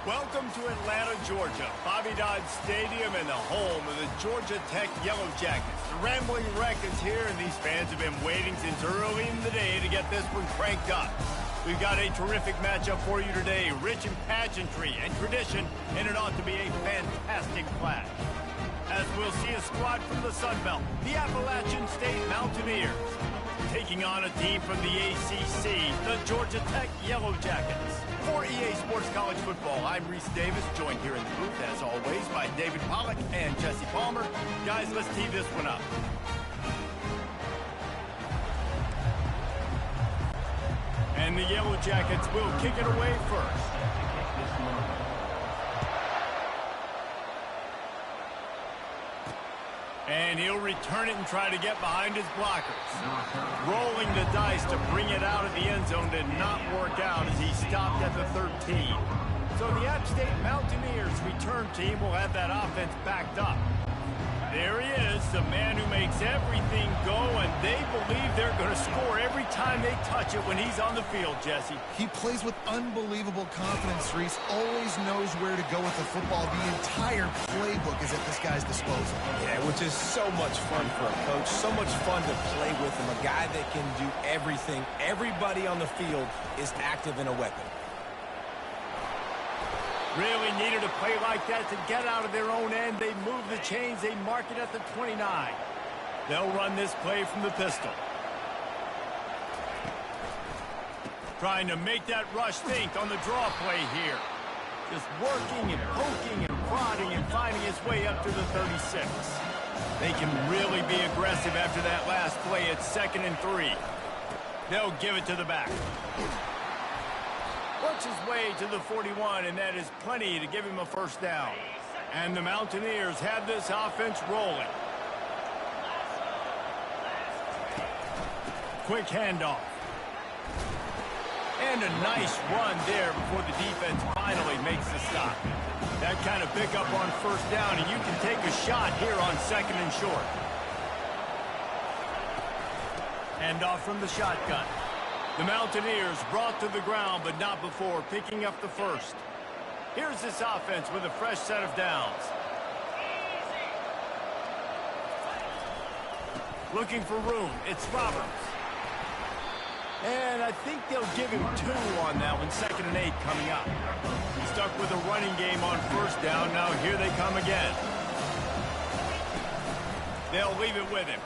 Welcome to Atlanta, Georgia, Bobby Dodd Stadium and the home of the Georgia Tech Yellow Jackets. The Rambling Wreck is here, and these fans have been waiting since early in the day to get this one cranked up. We've got a terrific matchup for you today, rich in pageantry and tradition, and it ought to be a fantastic clash. As we'll see a squad from the Sun Belt, the Appalachian State Mountaineers, taking on a team from the ACC, the Georgia Tech Yellow Jackets. For EA Sports College Football, I'm Reese Davis, joined here in the booth, as always, by David Pollack and Jesse Palmer. Guys, let's tee this one up. And the Yellow Jackets will kick it away first. And he'll return it and try to get behind his blockers. Rolling the dice to bring it out of the end zone did not work out as he stopped at the 13. So the App State Mountaineers return team will have that offense backed up. There he is, the man who makes everything go, and they believe they're going to score every time they touch it when he's on the field, Jesse. He plays with unbelievable confidence, Reese. Always knows where to go with the football. The entire playbook is at this guy's disposal. Yeah, which is so much fun for a coach. So much fun to play with him. A guy that can do everything. Everybody on the field is active in a weapon. Really needed a play like that to get out of their own end. They move the chains. They mark it at the 29. They'll run this play from the pistol. Trying to make that rush think on the draw play here. Just working and poking and prodding and finding his way up to the 36. They can really be aggressive after that last play at 2nd and 3. They'll give it to the back. Works his way to the 41, and that is plenty to give him a first down. And the Mountaineers have this offense rolling. Quick handoff. And a nice run there before the defense finally makes the stop. That kind of pickup on first down, and you can take a shot here on 2nd and short. Handoff from the shotgun. The Mountaineers brought to the ground, but not before picking up the first. Here's this offense with a fresh set of downs. Looking for room. It's Roberts. And I think they'll give him 2 on that one. 2nd and 8 coming up. He's stuck with a running game on first down. Now here they come again. They'll leave it with him.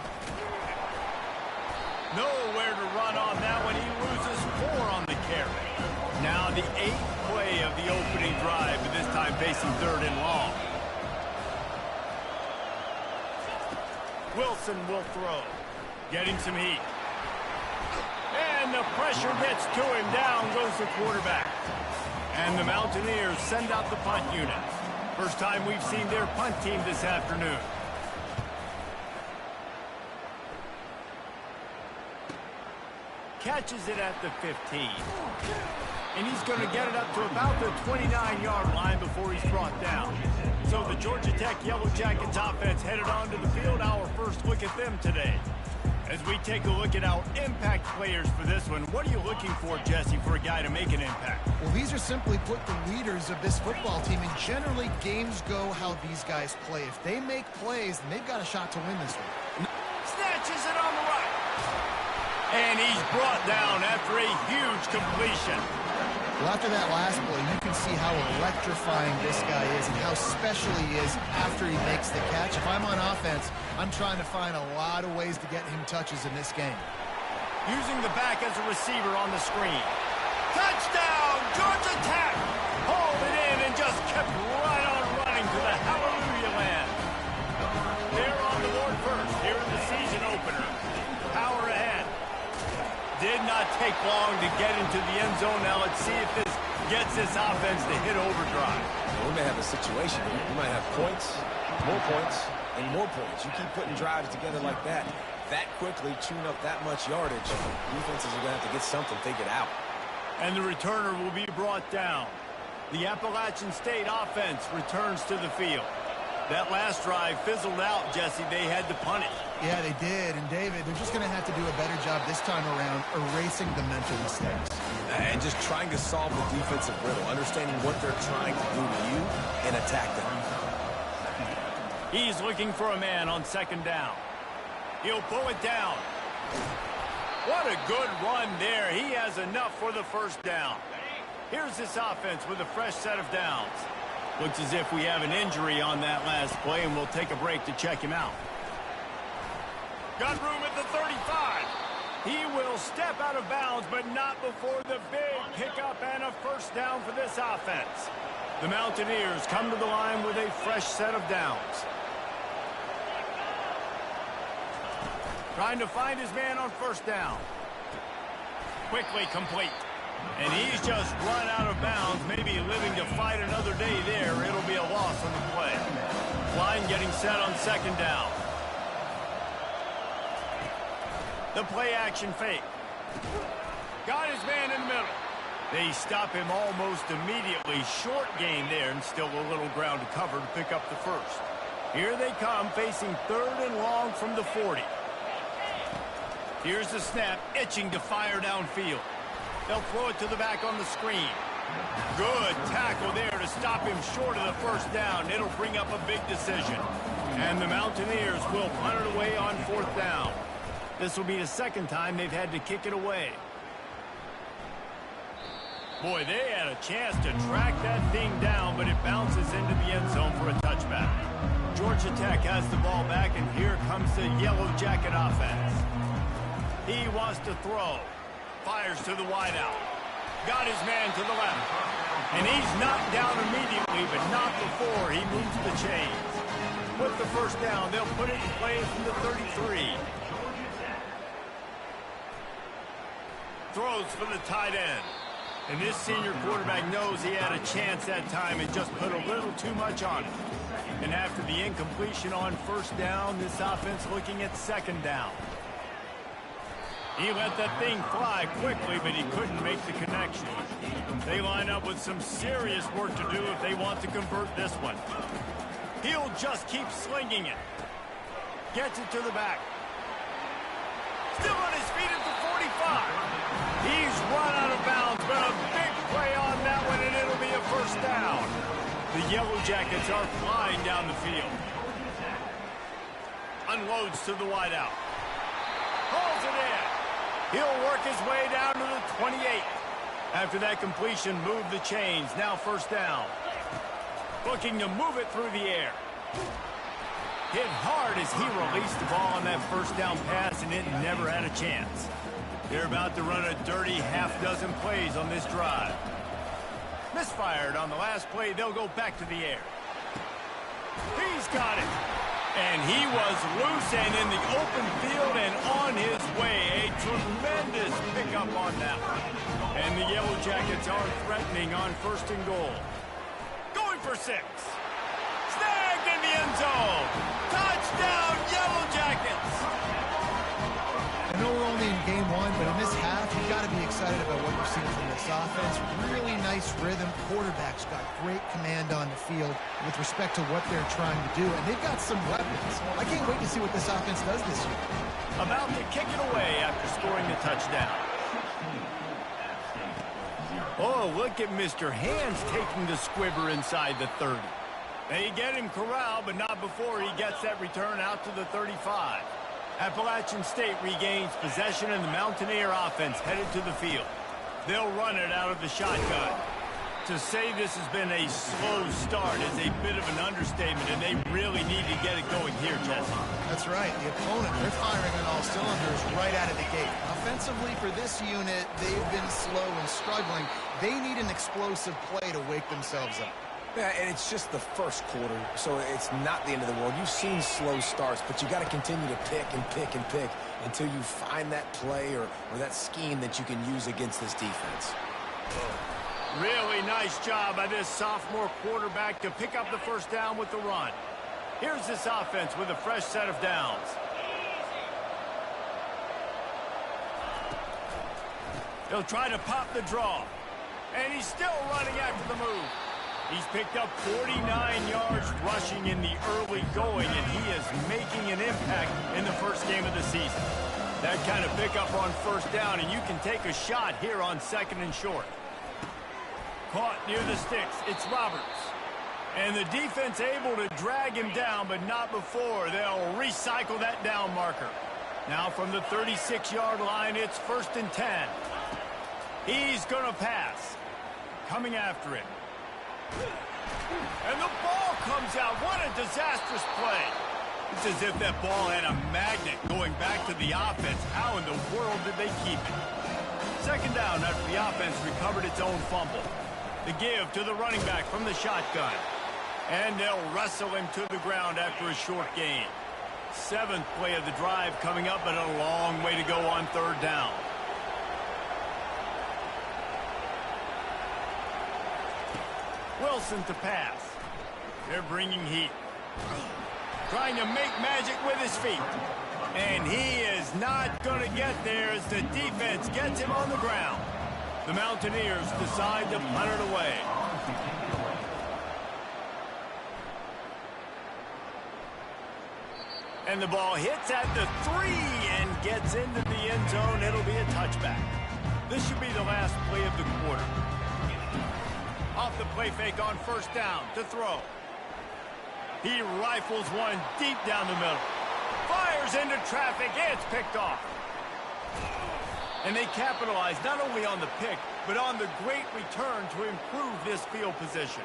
Nowhere to run on that one. He loses 4 on the carry. Now the 8th play of the opening drive, but this time facing 3rd and long. Wilson will throw. Getting some heat. And the pressure gets to him. Down goes the quarterback. And the Mountaineers send out the punt unit. First time we've seen their punt team this afternoon. Catches it at the 15. And he's going to get it up to about the 29-yard line before he's brought down. So the Georgia Tech Yellow Jackets offense headed onto the field. Our first look at them today. As we take a look at our impact players for this one, what are you looking for, Jesse, for a guy to make an impact? Well, these are simply put the leaders of this football team, and generally games go how these guys play. If they make plays, then they've got a shot to win this one. Snatches it on the right. And he's brought down after a huge completion. Well, after that last play, you can see how electrifying this guy is and how special he is after he makes the catch. If I'm on offense, I'm trying to find a lot of ways to get him touches in this game. Using the back as a receiver on the screen. Touchdown, Georgia Tech! Hauled it in and just kept right on running to the hallelujah land. They're on the board first here in the season opener. Power ahead. Did not take long to get into the end zone. Now let's see if this gets this offense to hit overdrive. Well, we may have a situation here. We might have points, and more points. You keep putting drives together like that quickly, chewing up that much yardage, defenses are going to have to get something figured out. And the returner will be brought down. The Appalachian State offense returns to the field. That last drive fizzled out, Jesse. They had to punt it. Yeah, they did. And, David, they're just going to have to do a better job this time around erasing the mental mistakes. And just trying to solve the defensive riddle, understanding what they're trying to do to you and attack them. He's looking for a man on second down. He'll pull it down. What a good run there. He has enough for the first down. Here's this offense with a fresh set of downs. Looks as if we have an injury on that last play, and we'll take a break to check him out. Got room at the 35. He will step out of bounds, but not before the big pickup and a first down for this offense. The Mountaineers come to the line with a fresh set of downs. Trying to find his man on first down. Quickly complete. And he's just run out of bounds, maybe living to fight another day there. It'll be a loss on the play. Line getting set on second down. The play action fake. Got his man in the middle. They stop him almost immediately. Short gain there, and still a little ground to cover to pick up the first. Here they come, facing third and long from the 40. Here's the snap, itching to fire downfield. They'll throw it to the back on the screen. Good tackle there to stop him short of the first down. It'll bring up a big decision. And the Mountaineers will punt it away on fourth down. This will be the second time they've had to kick it away. Boy, they had a chance to track that thing down, but it bounces into the end zone for a touchback. Georgia Tech has the ball back, and here comes the Yellow Jacket offense. He wants to throw. Fires to the wideout. Got his man to the left. And he's knocked down immediately, but not before he moves the chains. With the first down, they'll put it in play from the 33. Throws for the tight end. And this senior quarterback knows he had a chance that time and just put a little too much on it. And after the incompletion on first down, this offense looking at second down. He let that thing fly quickly, but he couldn't make the connection. They line up with some serious work to do if they want to convert this one. He'll just keep slinging it. Gets it to the back. Still on his feet at the 45. He's run out of bounds, but a big play on that one, and it'll be a first down. The Yellow Jackets are flying down the field. Unloads to the wideout. Pulls it in. He'll work his way down to the 28. After that completion, move the chains. Now first down. Looking to move it through the air. Hit hard as he released the ball on that first down pass, and it never had a chance. They're about to run a dirty half-dozen plays on this drive. Misfired on the last play. They'll go back to the air. He's got it. And he was loose and in the open field and on his way. A tremendous pickup on that one. And the Yellow Jackets are threatening on first and goal. Going for 6. Snagged in the end zone. Touchdown, Yellow Jackets. I know we're only in game one, but in this half, you've got to be excited about what you're seeing from this offense. Really nice rhythm. Quarterback's got great command on the field with respect to what they're trying to do, and they've got some weapons. I can't wait to see what this offense does this year. About to kick it away after scoring the touchdown. Oh, look at Mr. Hands taking the squibber inside the 30. They get him corralled, but not before he gets that return out to the 35. Appalachian State regains possession, and the Mountaineer offense headed to the field. They'll run it out of the shotgun. To say this has been a slow start is a bit of an understatement, and they really need to get it going here, Jesse. That's right. The opponent, they're firing on all cylinders right out of the gate. Offensively, for this unit, they've been slow and struggling. They need an explosive play to wake themselves up. Yeah, and it's just the first quarter, so it's not the end of the world. You've seen slow starts, but you got to continue to pick and pick and pick until you find that play or that scheme that you can use against this defense. Really nice job by this sophomore quarterback to pick up the first down with the run. Here's this offense with a fresh set of downs. He'll try to pop the draw. And he's still running after the move. He's picked up 49 yards rushing in the early going, and he is making an impact in the first game of the season. That kind of pickup on first down, and you can take a shot here on 2nd and short. Caught near the sticks. It's Roberts. And the defense able to drag him down, but not before. They'll recycle that down marker. Now from the 36-yard line, it's 1st and 10. He's going to pass. Coming after him. And the ball comes out. What a disastrous play. It's as if that ball had a magnet going back to the offense. How in the world did they keep it? 2nd down after the offense recovered its own fumble. The give to the running back from the shotgun. And they'll wrestle him to the ground after a short gain. 7th play of the drive coming up, but a long way to go on 3rd down. Wilson to pass. They're bringing heat. Trying to make magic with his feet. And he is not going to get there as the defense gets him on the ground. The Mountaineers decide to punt it away. And the ball hits at the 3 and gets into the end zone. It'll be a touchback. This should be the last play of the quarter. Off the play fake on 1st down to throw. He rifles one deep down the middle. Fires into traffic. It's picked off. And they capitalize not only on the pick, but on the great return to improve this field position.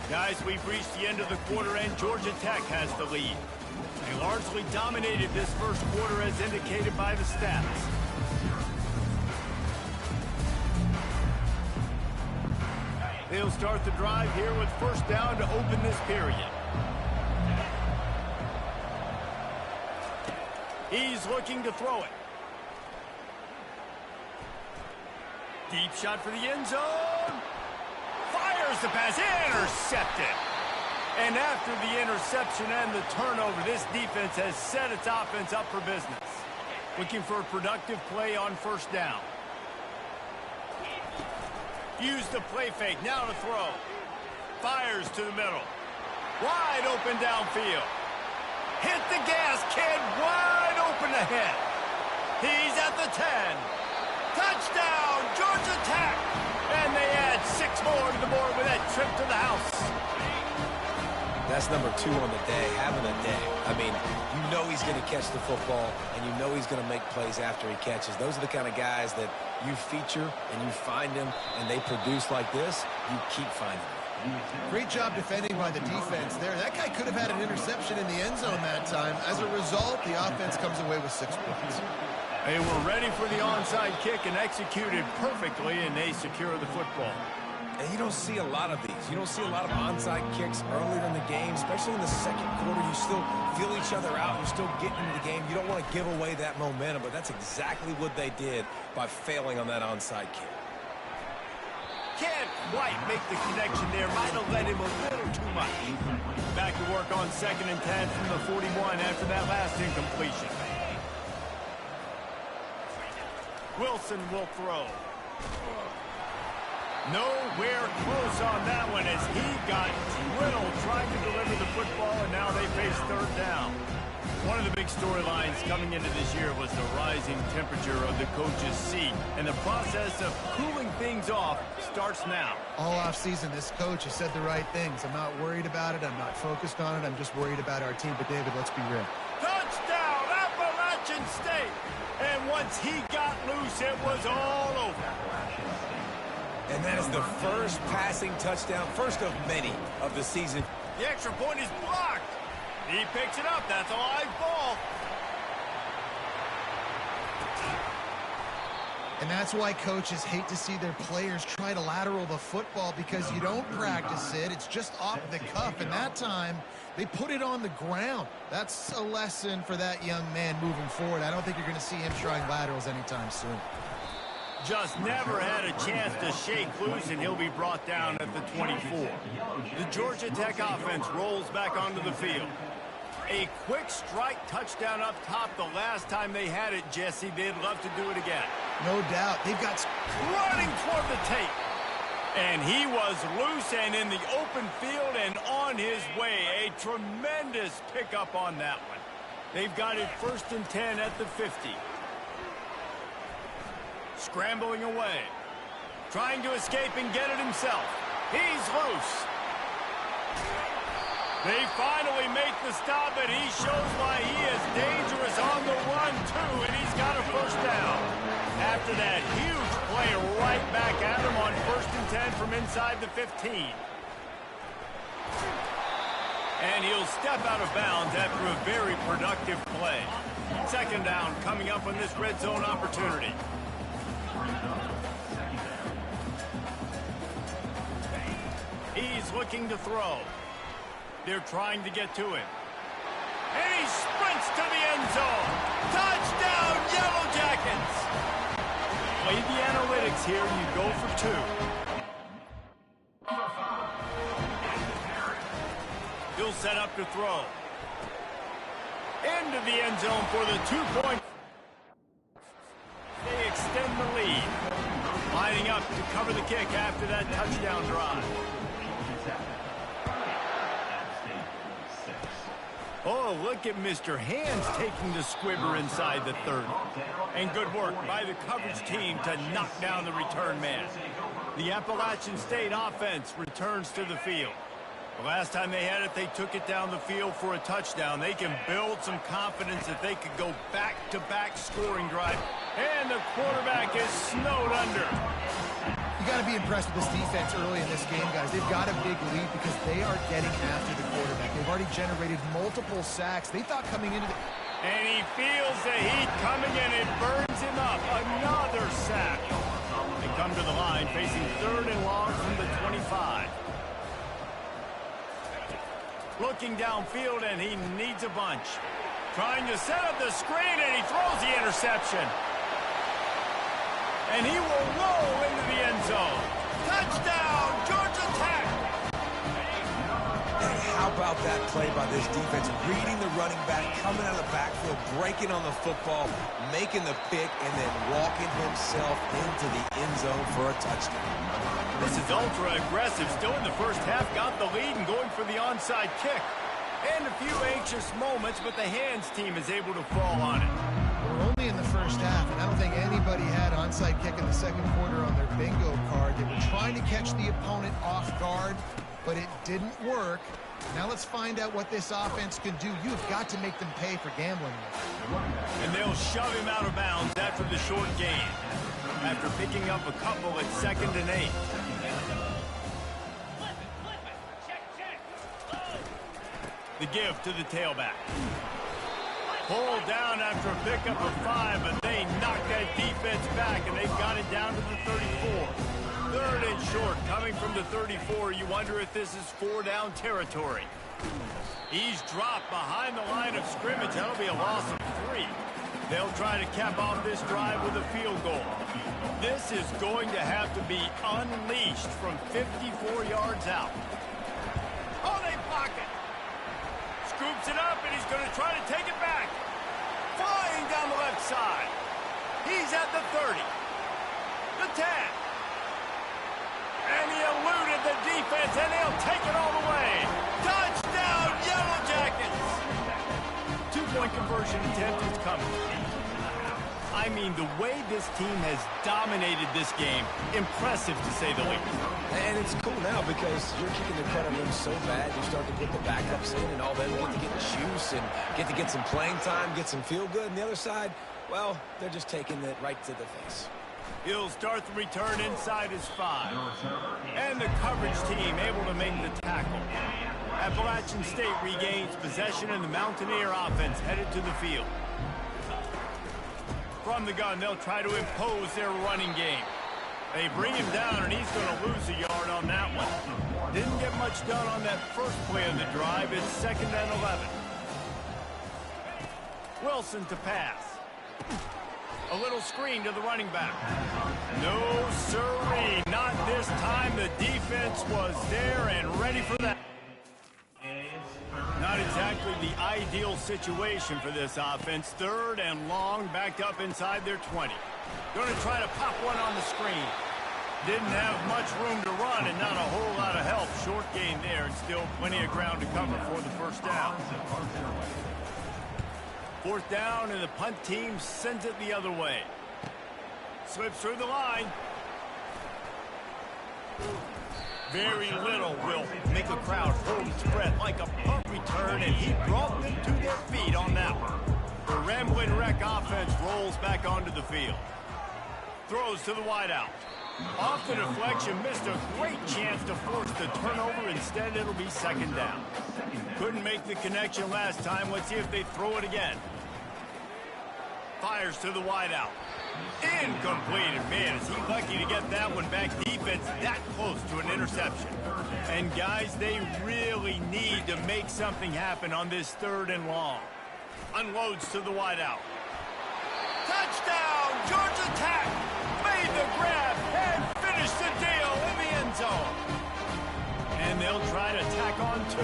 Guys, we've reached the end of the quarter, and Georgia Tech has the lead. They largely dominated this first quarter as indicated by the stats. They'll start the drive here with 1st down to open this period. He's looking to throw it. Deep shot for the end zone. Fires the pass, intercepted. And after the interception and the turnover, this defense has set its offense up for business. Looking for a productive play on 1st down. Use the play fake, now to throw. Fires to the middle. Wide open downfield. Hit the gas, kid, wide open ahead. He's at the 10. Touchdown, Georgia Tech. And they add 6 more to the board with that trip to the house. That's number 2 on the day, having a day. I mean, you know he's going to catch the football, and you know he's going to make plays after he catches. Those are the kind of guys that you feature and you find them, and they produce like this, you keep finding them. Great job defending by the defense there. That guy could have had an interception in the end zone that time. As a result, the offense comes away with 6 points. They were ready for the onside kick and executed perfectly, and they secure the football. And you don't see a lot of these. You don't see a lot of onside kicks earlier in the game, especially in the second quarter. You still feel each other out. You're still getting into the game. You don't want to give away that momentum, but that's exactly what they did by failing on that onside kick. Can't quite make the connection there. Might have led him a little too much. Back to work on 2nd and 10 from the 41 after that last incompletion. Wilson will throw. Nowhere close on that one as he got drilled trying to deliver the football, and now they face 3rd down. One of the big storylines coming into this year was the rising temperature of the coach's seat, and the process of cooling things off starts now. All offseason, this coach has said the right things. I'm not worried about it. I'm not focused on it. I'm just worried about our team. But, David, let's be real. Touchdown, Appalachian State! And once he got loose, it was all over. And that is the first passing touchdown, first of many of the season. The extra point is blocked. He picks it up. That's a live ball. And that's why coaches hate to see their players try to lateral the football, because you don't practice it. It's just off the cuff. And that time, they put it on the ground. That's a lesson for that young man moving forward. I don't think you're going to see him trying laterals anytime soon. Just never had a chance to shake loose, and he'll be brought down at the 24. The Georgia Tech offense rolls back onto the field. A quick strike touchdown up top the last time they had it, Jesse. They'd love to do it again. No doubt. They've got running toward the tape. And he was loose and in the open field and on his way. A tremendous pickup on that one. They've got it 1st and 10 at the 50. Scrambling away. Trying to escape and get it himself. He's loose. They finally make the stop, and he shows why he is dangerous on the run, too, and he's got a 1st down. After that huge play right back at him on 1st and 10 from inside the 15. And he'll step out of bounds after a very productive play. 2nd down coming up on this red zone opportunity. He's looking to throw. They're trying to get to him. And he sprints to the end zone. Touchdown, Yellow Jackets! Play the analytics here. You go for 2. He'll set up to throw. Into the end zone for the 2-point. They extend the lead. Lining up to cover the kick after that touchdown drive. Oh, look at Mr. Hands taking the squibber inside the 30. And good work by the coverage team to knock down the return man. The Appalachian State offense returns to the field. The last time they had it, they took it down the field for a touchdown. They can build some confidence that they could go back-to-back scoring drive. And the quarterback is snowed under. You got to be impressed with this defense early in this game, guys. They've got a big lead because they are getting after the quarterback. They've already generated multiple sacks. They thought coming into the... And he feels the heat coming and it burns him up. Another sack. They come to the line facing 3rd and long from the 25. Looking downfield, and he needs a bunch. Trying to set up the screen, and he throws the interception. And he will roll into the end zone. Touchdown, Georgia Tech! And how about that play by this defense? Reading the running back, coming out of the backfield, breaking on the football, making the pick, and then walking himself into the end zone for a touchdown. This is ultra-aggressive. Still in the first half, got the lead and going for the onside kick. And a few anxious moments, but the Hands team is able to fall on it. We're only in the first half, and I don't think anybody had onside kick in the 2nd quarter on their bingo card. They were trying to catch the opponent off guard, but it didn't work. Now let's find out what this offense can do. You've got to make them pay for gambling. And they'll shove him out of bounds after the short gain. After picking up a couple at 2nd and 8. The give to the tailback. Pulled down after a pickup of 5, but they knocked that defense back, and they've got it down to the 34. 3rd and short, coming from the 34. You wonder if this is 4-down territory. He's dropped behind the line of scrimmage. That'll be a loss of 3. They'll try to cap off this drive with a field goal. This is going to have to be unleashed from 54 yards out. Oh, they block it. Scoops it up, and he's going to try to take it back. Flying down the left side. He's at the 30. The 10. And he eluded the defense, and they'll take it all the way. Touchdown, Yellow Jackets! 2-point conversion attempt is coming. I mean, the way this team has dominated this game, impressive to say the least. And it's cool now because you're kicking the credit rim so bad, you start to put the backups in, and all them get to get the juice and get to get some playing time, get some feel good. And the other side, well, they're just taking it right to the face. He'll start the return inside his 5. And the coverage team able to make the tackle. Appalachian State regains possession, and the Mountaineer offense headed to the field. From the gun, they'll try to impose their running game. They bring him down, and he's going to lose a yard on that one. Didn't get much done on that first play of the drive. It's 2nd and 11. Wilson to pass. A little screen to the running back. No siree, not this time. The defense was there and ready for that. Not exactly the ideal situation for this offense. 3rd and long, backed up inside their 20. Going to try to pop one on the screen. Didn't have much room to run and not a whole lot of help. Short gain there and still plenty of ground to cover for the first down. 4th down and the punt team sends it the other way. Slips through the line. Very little will make a crowd hold its breath like a punt return, and he brought them to their feet on that one. The Rambling Wreck offense rolls back onto the field. Throws to the wideout. Off the deflection, missed a great chance to force the turnover. Instead, it'll be 2nd down. Couldn't make the connection last time. Let's see if they throw it again. Fires to the wideout. Incomplete. And man, is he lucky to get that one back. Defense that close to an interception. And guys, they really need to make something happen on this 3rd and long. Unloads to the wideout. Touchdown, Georgia Tech! Made the grab and finished the deal in the end zone. And they'll try to tack on 2.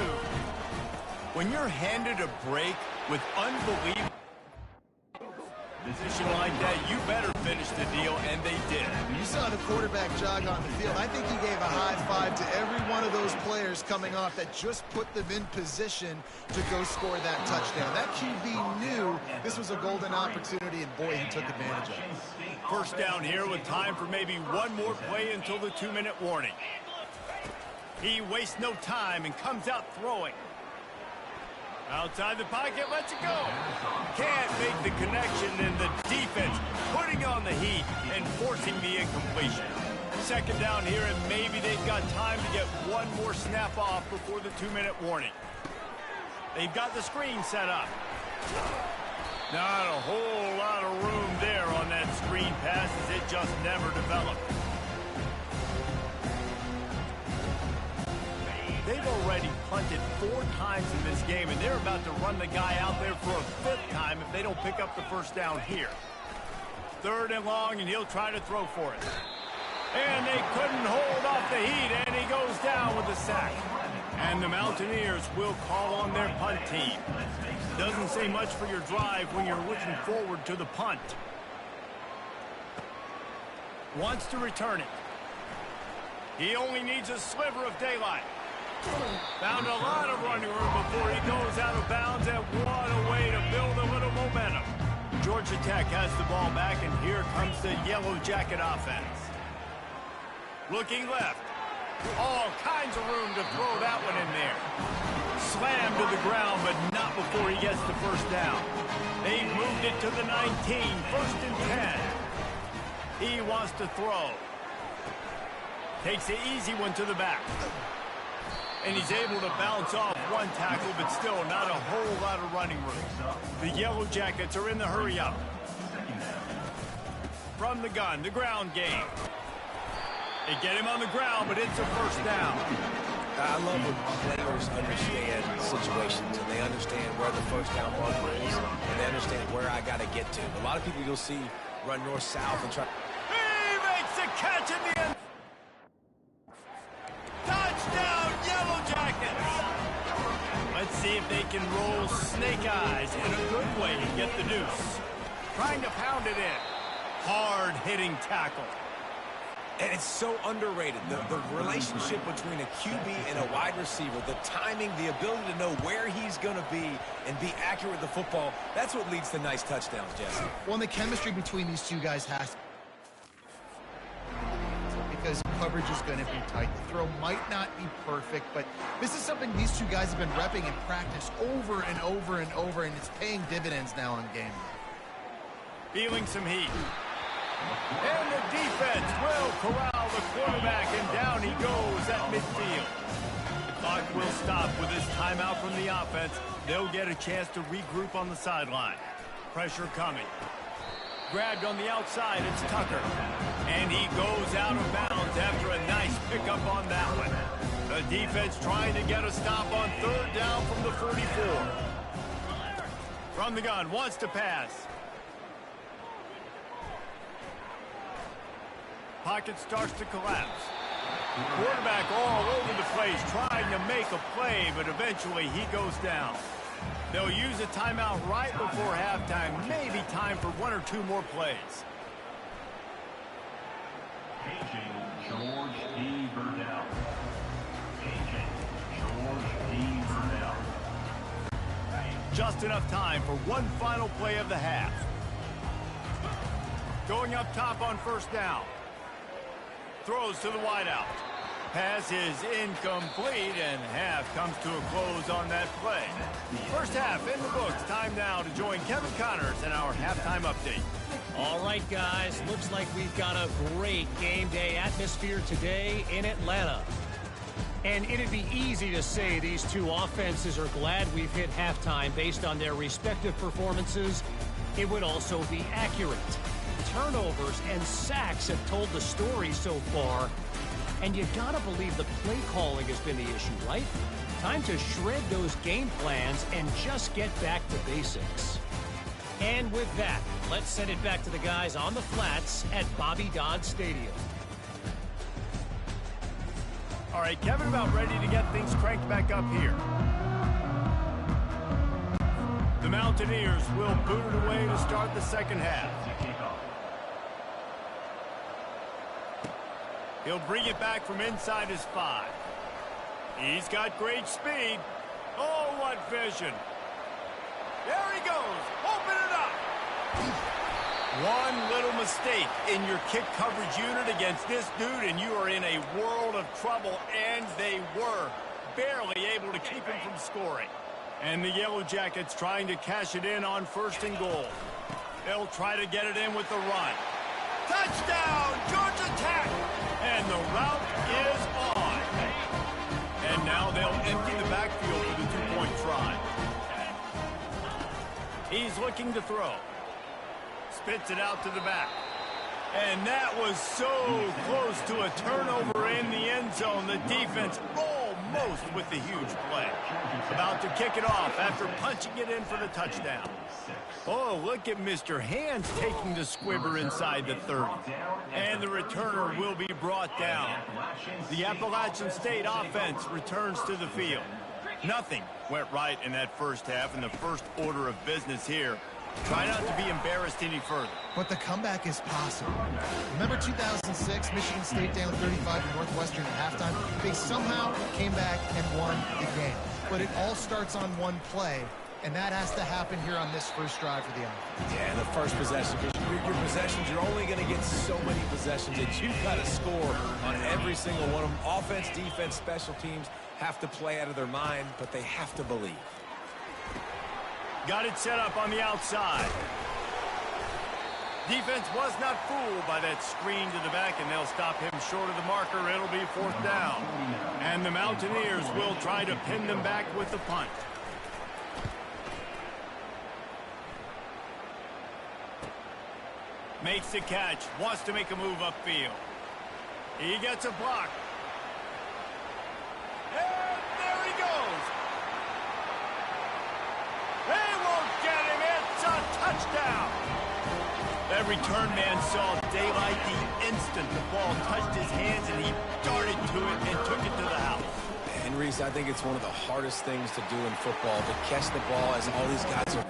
When you're handed a break with unbelievable position like that, you better finish the deal, and they did. You saw the quarterback jog on the field. I think he gave a high five to every one of those players coming off that just put them in position to go score that touchdown. That QB knew this was a golden opportunity, and boy, he took advantage of it. 1st down here with time for maybe one more play until the 2-minute warning. He wastes no time and comes out throwing. Outside the pocket, lets it go. Can't make the connection, and the defense putting on the heat and forcing the incompletion. 2nd down here, and maybe they've got time to get one more snap off before the 2-minute warning. They've got the screen set up. Not a whole lot of room there on that screen pass, as it just never developed. They've already punted 4 times in this game, and they're about to run the guy out there for a 5th time if they don't pick up the 1st down here. 3rd and long, and he'll try to throw for it. And they couldn't hold off the heat, and he goes down with a sack. And the Mountaineers will call on their punt team. Doesn't say much for your drive when you're looking forward to the punt. Wants to return it. He only needs a sliver of daylight. Found a lot of running room before he goes out of bounds, and what a way to build a little momentum. Georgia Tech has the ball back, and here comes the Yellow Jacket offense. Looking left. All kinds of room to throw that one in there. Slammed to the ground, but not before he gets the 1st down. They've moved it to the 19, 1st and 10. He wants to throw. Takes the easy one to the back. And he's able to bounce off one tackle, but still not a whole lot of running room. The Yellow Jackets are in the hurry up. From the gun, the ground game. They get him on the ground, but it's a 1st down. I love when players understand situations, and they understand where the 1st down marker is, and they understand where I got to get to. A lot of people you'll see run north-south and try. He makes the catch in the end. Touchdown, Yellow Jackets! Let's see if they can roll snake eyes in a good way and get the deuce. Trying to pound it in. Hard-hitting tackle. And it's so underrated, the relationship between a QB and a wide receiver, the timing, the ability to know where he's going to be and be accurate with the football, that's what leads to nice touchdowns, Jesse. Well, and the chemistry between these two guys has, because coverage is going to be tight. The throw might not be perfect, but this is something these two guys have been repping in practice over and over and over, and it's paying dividends now on game day. Feeling some heat. And the defense will corral the quarterback, and down he goes at midfield. The clock will stop with this timeout from the offense. They'll get a chance to regroup on the sideline. Pressure coming. Grabbed on the outside, it's Tucker. And he goes out of bounds after a nice pickup on that one. The defense trying to get a stop on 3rd down from the 44. From the gun, wants to pass. pocket starts to collapse. Quarterback all over the place trying to make a play, but eventually he goes down. They'll use a timeout right before halftime. Maybe time for one or two more plays. George D. Burnell. George D. Burnell. Just enough time for one final play of the half. Going up top on first down. Throws to the wideout. Pass is incomplete, and half comes to a close on that play. First half in the books. Time now to join Kevin Connors in our halftime update. All right, guys. Looks like we've got a great game day atmosphere today in Atlanta. And it'd be easy to say these two offenses are glad we've hit halftime based on their respective performances. It would also be accurate. Turnovers and sacks have told the story so far. And you gotta believe the play calling has been the issue, right? Time to shred those game plans and just get back to basics. And with that, let's send it back to the guys on the flats at Bobby Dodd Stadium. All right, Kevin, about ready to get things cranked back up here. The Mountaineers will boot it away to start the second half. He'll bring it back from inside his 5. He's got great speed. Oh, what vision. There he goes. Open it up. One little mistake in your kick coverage unit against this dude, and you are in a world of trouble, and they were barely able to keep him from scoring. And the Yellow Jackets trying to cash it in on first and goal. They'll try to get it in with the run. Touchdown, Georgia Tech! And the route is on. And now they'll empty the backfield for the two-point try. He's looking to throw. Spits it out to the back. And that was so close to a turnover in the end zone. The defense almost with the huge play. About to kick it off after punching it in for the touchdown. Oh, look at Mr. Hands taking the squibber inside the 30. And the returner will be brought down. The Appalachian State offense returns to the field. Nothing went right in that first half, and the first order of business here. Try not to be embarrassed any further. But the comeback is possible. Remember 2006, Michigan State down 35 to Northwestern at halftime? They somehow came back and won the game. But it all starts on one play, and that has to happen here on this first drive for the offense. Yeah, the first possession. Your possessions, you're only going to get so many possessions that you've got to score on every single one of them. Offense, defense, special teams have to play out of their mind, but they have to believe. Got it set up on the outside. Defense was not fooled by that screen to the back, and they'll stop him short of the marker. It'll be fourth down. And the Mountaineers will try to pin them back with the punt. Makes the catch. Wants to make a move upfield. He gets a block. And there he goes. They won't get him. It's a touchdown. That return man saw daylight the instant the ball touched his hands, and he darted to it and took it to the house. And Reese, I think it's one of the hardest things to do in football, to catch the ball as all these guys are.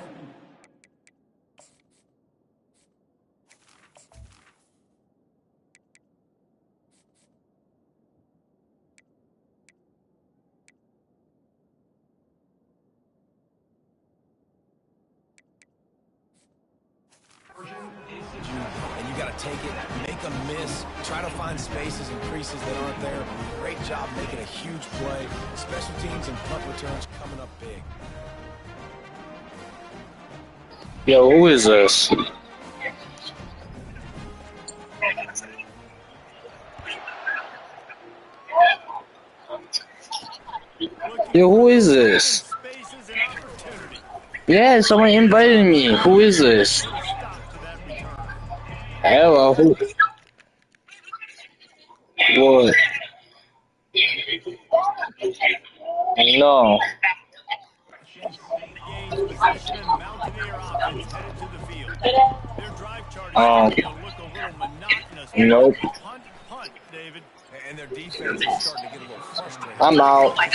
And you got to take it, make a miss, try to find spaces and creases that aren't there. Great job making a huge play. Special teams and punt returns coming up big. Yo, who is this? Yo, who is this? Yeah, someone invited me. Who is this? Hello. What? No. Nope. defense is starting to get a little frustrated. I'm out. Back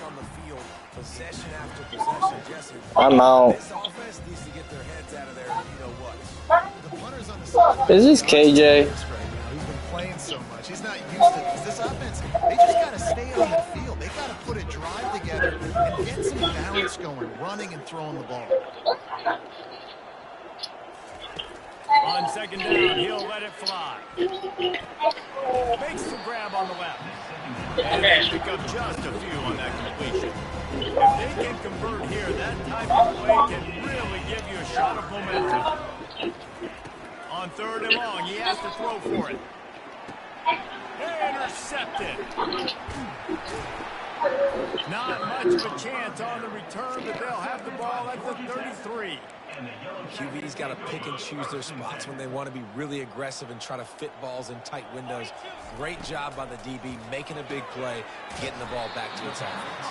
on the field, possession after possession. Jesse, I'm out. this offense needs to get their heads out of there. You know what? The punter's on the side. Is this KJ? He's been playing so much. He's not used to this. This offense, they just got to stay on the field. They got to put a drive together and get some balance going, running and throwing the ball. On second down, he'll let it fly. Makes the grab on the left. And they pick up just a few on that completion. If they can convert here, that type of play can really give you a shot of momentum. On third and long, he has to throw for it. Intercepted. Not much of a chance on the return, but they'll have the ball at the 33. QB's got to pick and choose their spots when they want to be really aggressive and try to fit balls in tight windows. Great job by the DB making a big play, getting the ball back to its offense.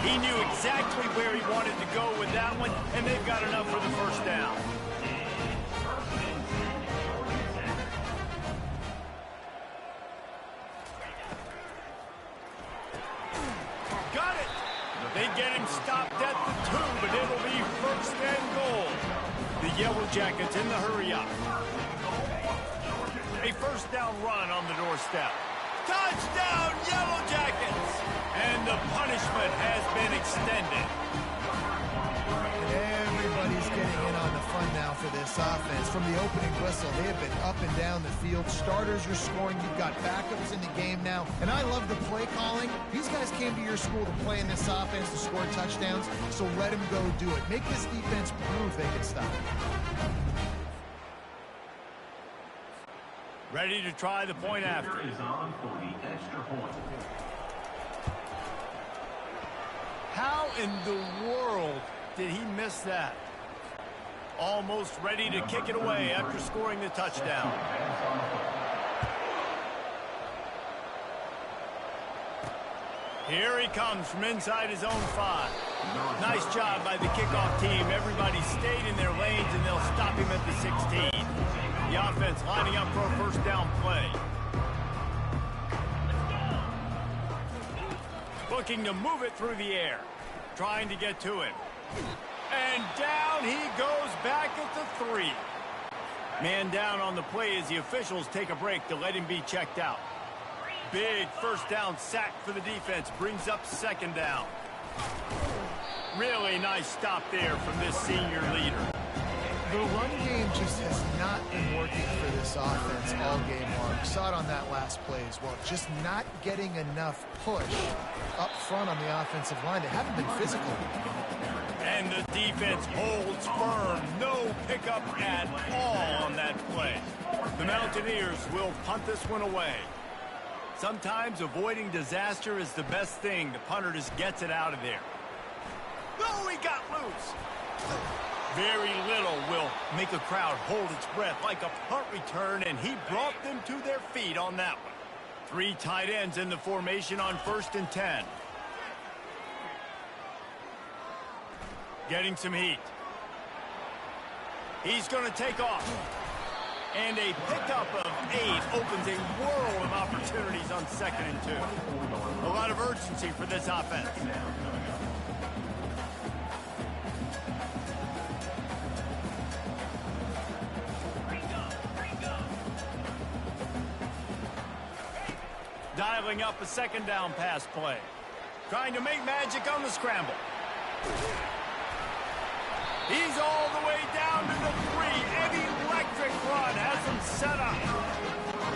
He knew exactly where he wanted to go with that one, and they've got enough for the first down. Got it! They get him stopped at the 2, but it'll be first and goal. The Yellow Jackets in the hurry-up. A first down run on the doorstep. Touchdown, Yellow Jackets! And the punishment has been extended. Everybody's getting in on the fun now for this offense. From the opening whistle, they have been up and down the field. Starters are scoring. You've got backups in the game now. And I love the play calling. These guys came to your school to play in this offense to score touchdowns, so let them go do it. Make this defense prove they can stop it. Ready to try the point after. Is on for the extra point. How in the world did he miss that? Almost ready to kick it away after scoring the touchdown. Here he comes from inside his own 5. Nice job by the kickoff team. Everybody stayed in their lanes, and they'll stop him at the 16. The offense lining up for a first down play. Looking to move it through the air. Trying to get to him. And down he goes back at the 3. Man down on the play as the officials take a break to let him be checked out. Big first down sack for the defense. Brings up second down. Really nice stop there from this senior leader. The run game just has not been working for this offense all game long. Saw it on that last play as well. Just not getting enough push up front on the offensive line. They haven't been physical. And the defense holds firm. No pickup at all on that play. The Mountaineers will punt this one away. Sometimes avoiding disaster is the best thing. The punter just gets it out of there. Oh, he got loose. Very little will make a crowd hold its breath like a punt return, and he brought them to their feet on that one. 3 tight ends in the formation on 1st and 10. Getting some heat. He's going to take off. And a pickup of 8 opens a world of opportunities on 2nd and 2. A lot of urgency for this offense. Dialing up a second down pass play. Trying to make magic on the scramble. He's all the way down to the 3. An electric run has him set up.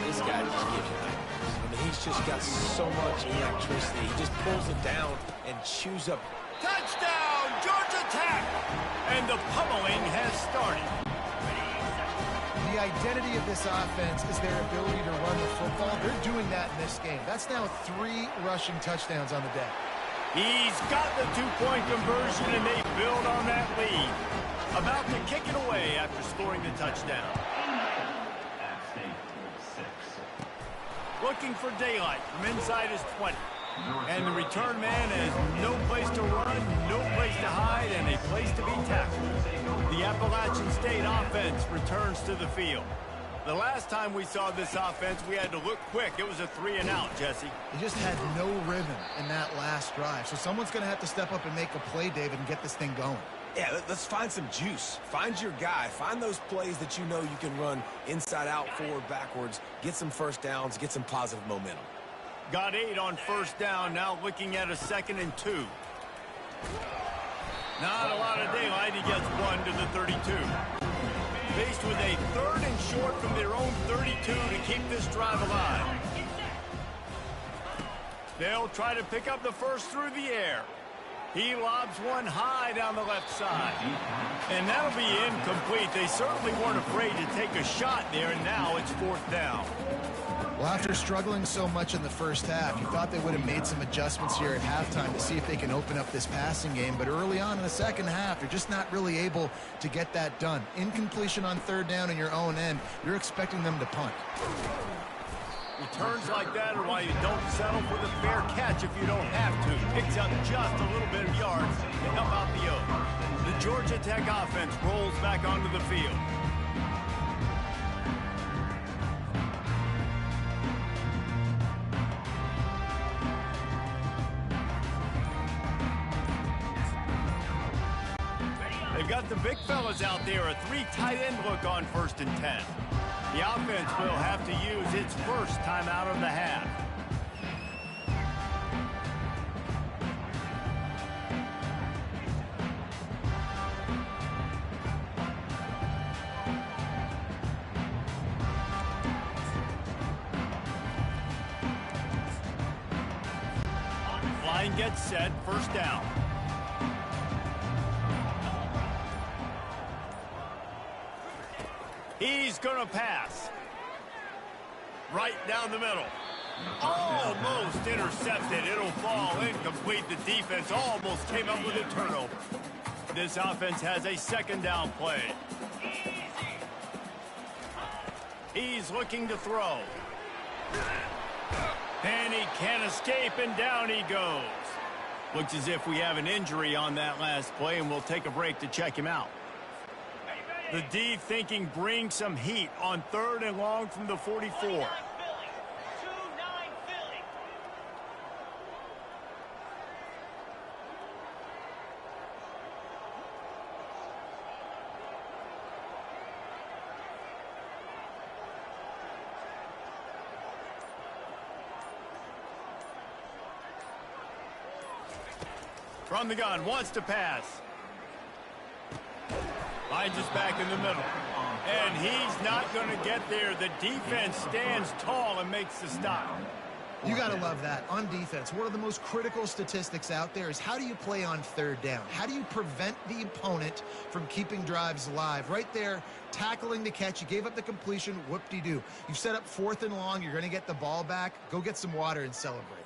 This guy just gives you nightmares. I mean, he's just got so much electricity. He just pulls it down and chews up. Touchdown, Georgia Tech! And the pummeling has started. The identity of this offense is their ability to run the football. They're doing that in this game. That's now 3 rushing touchdowns on the day. He's got the 2-point conversion, and they build on that lead. About to kick it away after scoring the touchdown. Looking for daylight from inside his 20. And the return man has no place to run, no place to hide, and a place to be tackled. The Appalachian State offense returns to the field. The last time we saw this offense, we had to look quick. It was a 3-and-out, Jesse. They just had no rhythm in that last drive. So someone's going to have to step up and make a play, David, and get this thing going. Yeah, let's find some juice. Find your guy. Find those plays that you know you can run inside out, forward, backwards. Get some first downs. Get some positive momentum. Got 8 on first down. Now looking at a 2nd and 2. Not a lot of daylight. He gets 1 to the 32. Faced with a 3rd and short from their own 32 to keep this drive alive. They'll try to pick up the first through the air. He lobs one high down the left side. And that'll be incomplete. They certainly weren't afraid to take a shot there, and now it's 4th down. Well, after struggling so much in the first half, you thought they would have made some adjustments here at halftime to see if they can open up this passing game. But early on in the second half, they're just not really able to get that done. Incompletion on 3rd down in your own end, you're expecting them to punt. Returns like that are why you don't settle for the fair catch if you don't have to. Picks up just a little bit of yards to help out the Oaks. The Georgia Tech offense rolls back onto the field. They've got the big fellas out there, a 3 tight end look on 1st and 10. The offense will have to use its first timeout of the half. Line gets set, 1st down. He's going to pass. Right down the middle. Almost intercepted. It'll fall incomplete. The defense almost came up with a turnover. This offense has a 2nd down play. He's looking to throw. And he can't escape, and down he goes. Looks as if we have an injury on that last play, and we'll take a break to check him out. The D thinking bring some heat on 3rd and long from the 44. From the gun, wants to pass. Finds us back in the middle. And he's not going to get there. The defense stands tall and makes the stop. You got to love that. On defense, one of the most critical statistics out there is how do you play on 3rd down? How do you prevent the opponent from keeping drives alive? Right there, tackling the catch. You gave up the completion. Whoop-de-doo. You've set up 4th and long. You're going to get the ball back. Go get some water and celebrate.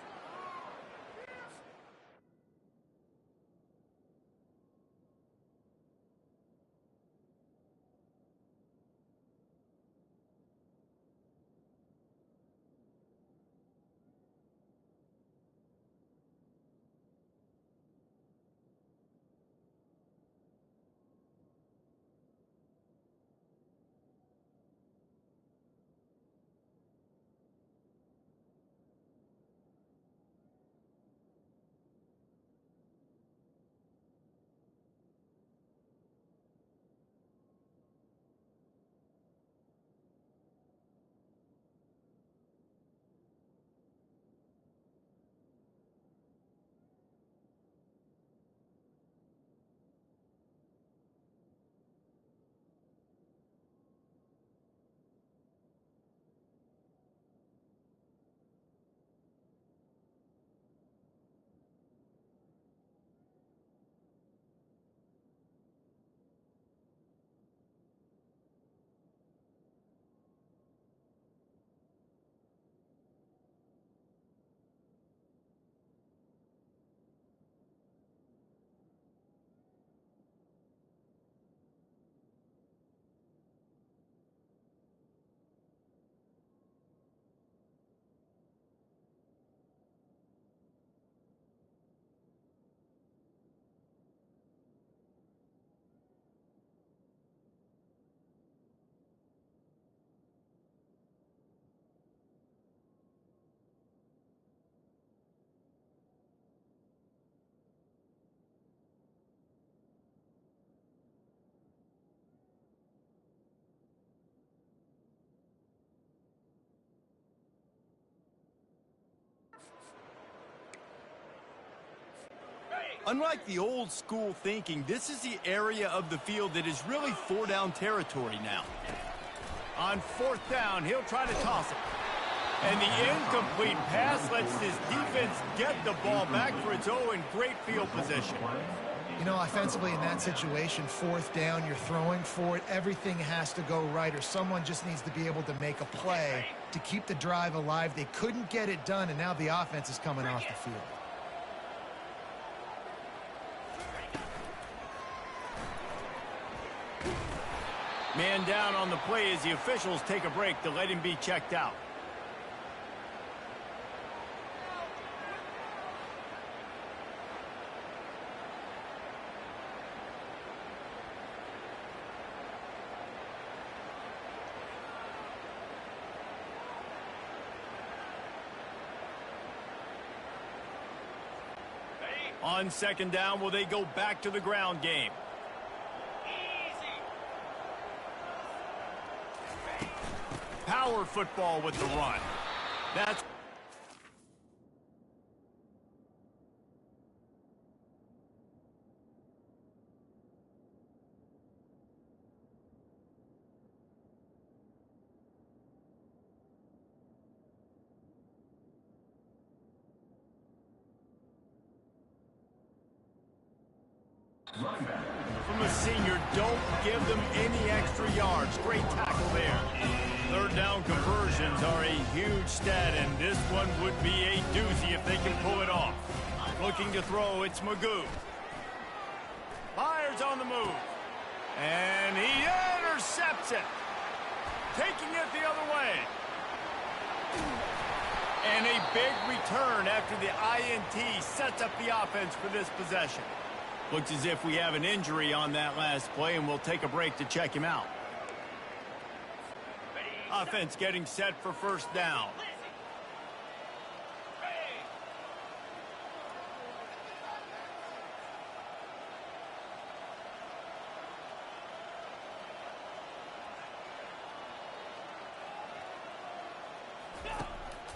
Unlike the old school thinking, this is the area of the field that is really four-down territory now. On fourth down, he'll try to toss it. And the incomplete pass lets his defense get the ball back for its own in great field position. You know, offensively in that situation, fourth down, you're throwing for it. Everything has to go right, or someone just needs to be able to make a play to keep the drive alive. They couldn't get it done, and now the offense is coming off the field. Man down on the play as the officials take a break to let him be checked out. On second down, will they go back to the ground game? Power football with the run. That's from a senior. Don't give them any extra yards. Great tackle there. Third down conversions are a huge stat, and this one would be a doozy if they can pull it off. Looking to throw, it's Magoo. Fires on the move. And he intercepts it. Taking it the other way. And a big return after the INT sets up the offense for this possession. Looks as if we have an injury on that last play, and we'll take a break to check him out. Offense getting set for first down.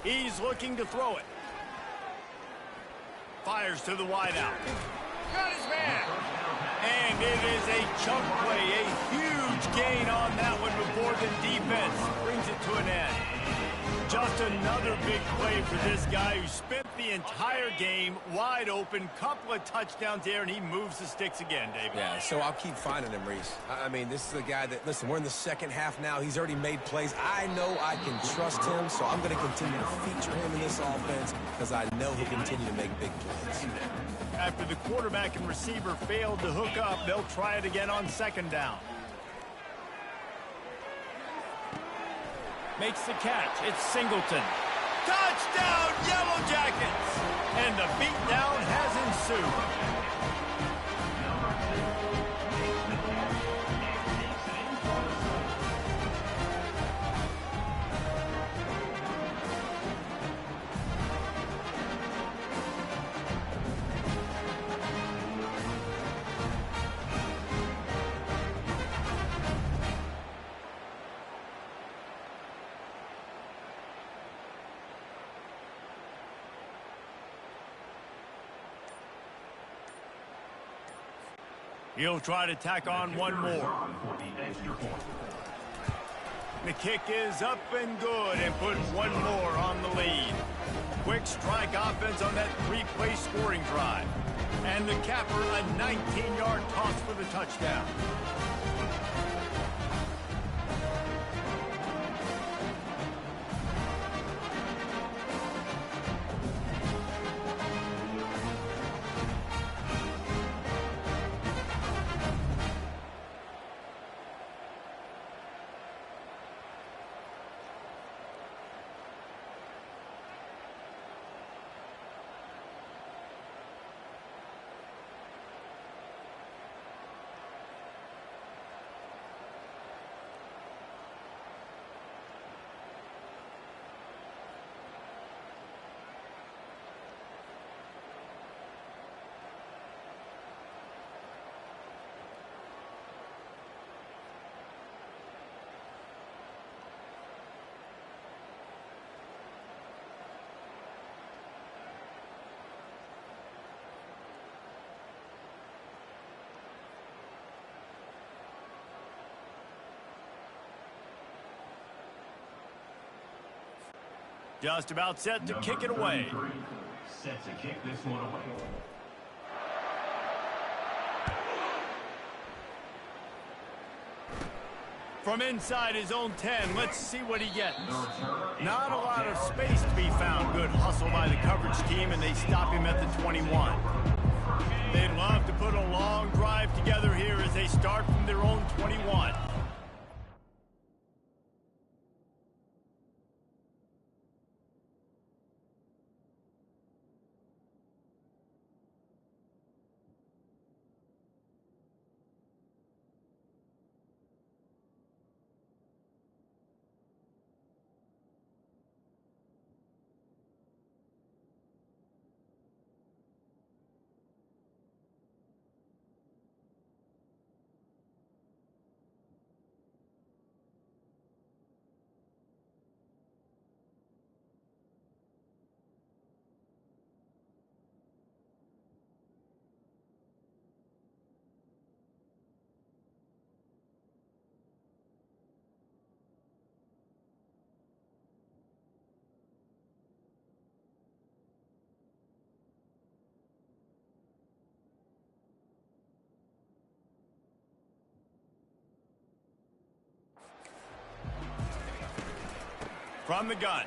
He's looking to throw it. Fires to the wideout. Got his man. And it is a chunk play, a huge gain on that one before the defense brings it to an end. Just another big play for this guy who spent the entire game wide open. Couple of touchdowns there, and he moves the sticks again, David. Yeah, so I'll keep finding him, Reese. I mean, this is a guy that, listen, we're in the second half now. He's already made plays. I know I can trust him, so I'm going to continue to feature him in this offense because I know he'll continue to make big plays. After the quarterback and receiver failed to hook up, they'll try it again on second down. Makes the catch. It's Singleton. Touchdown, Yellow Jackets! And the beatdown has ensued. He'll try to tack on one more. The kick is up and good and put one more on the lead. Quick strike offense on that three-play scoring drive. And the capper, a 19-yard toss for the touchdown. Just about set to kick it away. Set to kick this one away. From inside his own 10, let's see what he gets. Not a lot of space to be found. Good hustle by the coverage team, and they stop him at the 21. They'd love to put a long drive together here as they start from their own 21. From the gun,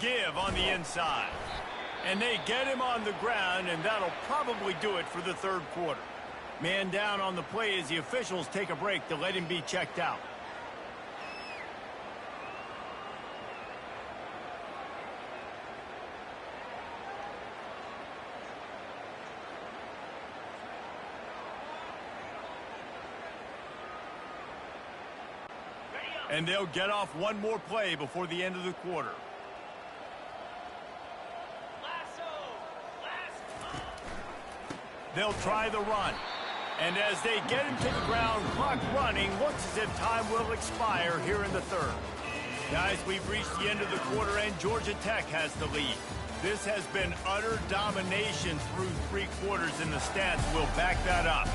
give on the inside. And they get him on the ground, and that'll probably do it for the third quarter. Man down on the play as the officials take a break to let him be checked out. And they'll get off one more play before the end of the quarter. They'll try the run. And as they get him to the ground, clock running, looks as if time will expire here in the third. Guys, we've reached the end of the quarter, and Georgia Tech has the lead. This has been utter domination through three quarters, and the stats will back that up.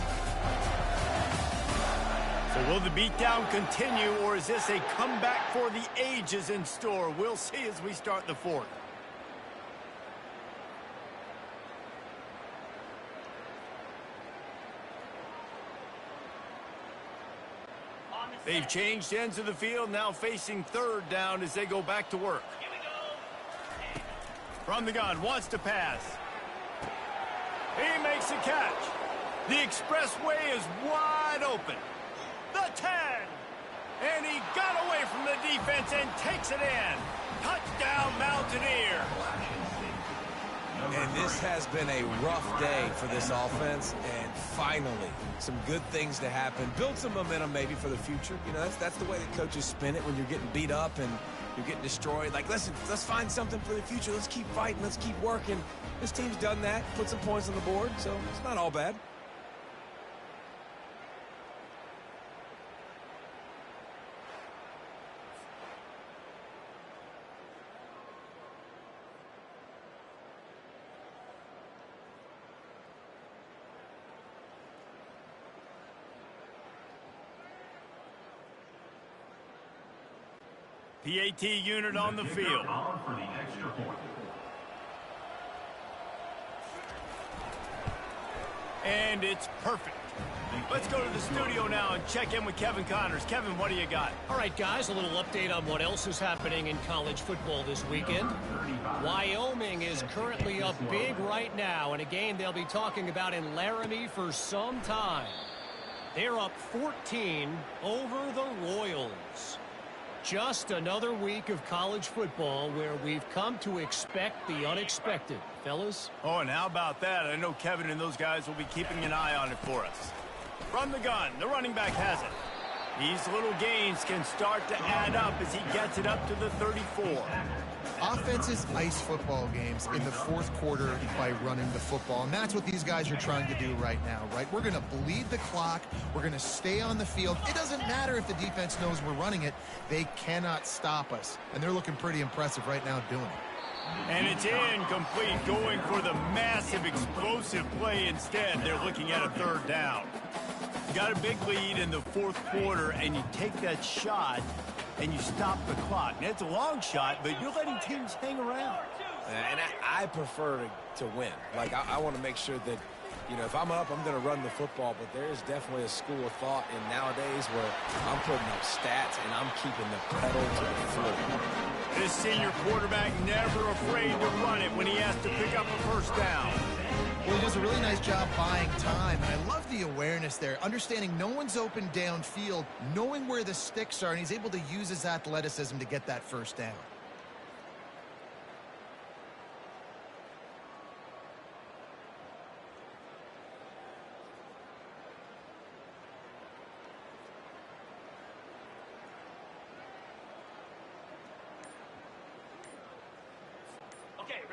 So will the beatdown continue, or is this a comeback for the ages in store? We'll see as we start the fourth. They've changed ends of the field, now facing third down as they go back to work. From the gun, wants to pass. He makes a catch. The expressway is wide open. The 10. And he got away from the defense and takes it in. Touchdown, Mountaineer. And this has been a rough day for this offense, and finally, some good things to happen. Build some momentum maybe for the future. You know, that's the way that coaches spin it when you're getting beat up and you're getting destroyed. Like, listen, let's find something for the future. Let's keep fighting. Let's keep working. This team's done that, put some points on the board, so it's not all bad. PAT unit on the field. On for the extra point. And it's perfect. Let's go to the studio now and check in with Kevin Connors. Kevin, what do you got? All right, guys, a little update on what else is happening in college football this weekend. Wyoming is currently up big right now in a game they'll be talking about in Laramie for some time. They're up 14 over the Royals. Just another week of college football where we've come to expect the unexpected, fellas. Oh, and how about that? I know Kevin and those guys will be keeping an eye on it for us. From the gun, the running back has it. These little gains can start to add up as he gets it up to the 34. Offenses ice football games in the fourth quarter by running the football, and that's what these guys are trying to do right now, right? We're going to bleed the clock. We're going to stay on the field. It doesn't matter if the defense knows we're running it. They cannot stop us, and they're looking pretty impressive right now doing it. And it's incomplete, going for the massive explosive play instead. They're looking at a third down. You got a big lead in the fourth quarter, and you take that shot. and you stop the clock. Now, it's a long shot, but you're letting teams hang around. And I prefer to win. Like, I want to make sure that, you know, if I'm up, I'm going to run the football, but there is definitely a school of thought in nowadays where I'm putting up stats and I'm keeping the pedal to the floor. This senior quarterback never afraid to run it when he has to pick up a first down. Well, he does a really nice job buying time, and I love the awareness there, understanding no one's open downfield, knowing where the sticks are, and he's able to use his athleticism to get that first down.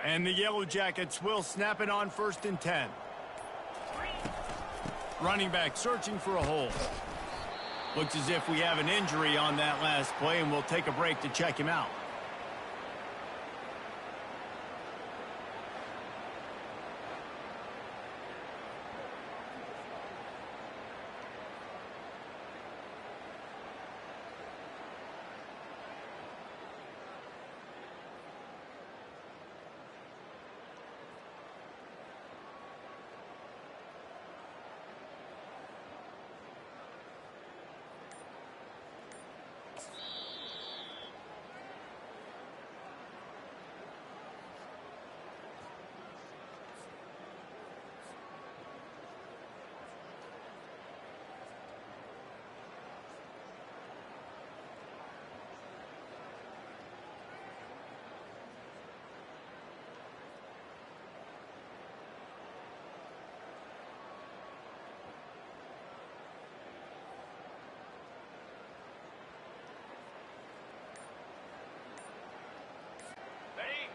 And the Yellow Jackets will snap it on 1st and 10. Running back searching for a hole. Looks as if we have an injury on that last play, and we'll take a break to check him out.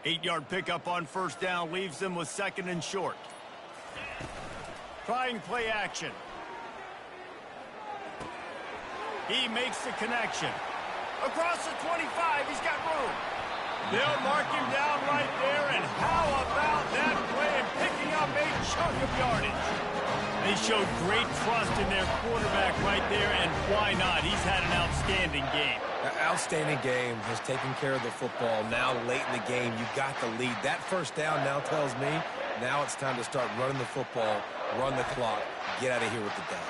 Eight-yard pickup on 1st down leaves them with 2nd and short. Trying play action. He makes the connection. Across the 25, he's got room. They'll mark him down right there, and how about that play and picking up a chunk of yardage? They showed great trust in their quarterback right there, and why not? He's had an outstanding game. Outstanding game, has taken care of the football. Now late in the game, you got the lead. That first down now tells me now it's time to start running the football, run the clock, get out of here with the day.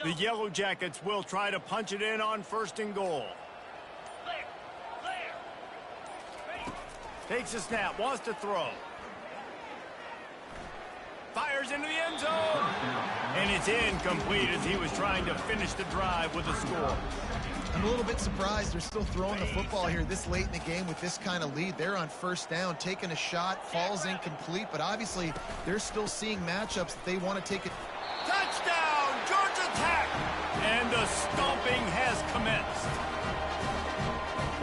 The Yellow Jackets will try to punch it in on 1st and goal. Takes a snap, wants to throw. Fires into the end zone. And it's incomplete as he was trying to finish the drive with a score. I'm a little bit surprised they're still throwing the football here this late in the game with this kind of lead. They're on 1st down, taking a shot, falls incomplete, but obviously they're still seeing matchups that they want to take it. Touchdown, Georgia Tech! And the stomping has commenced.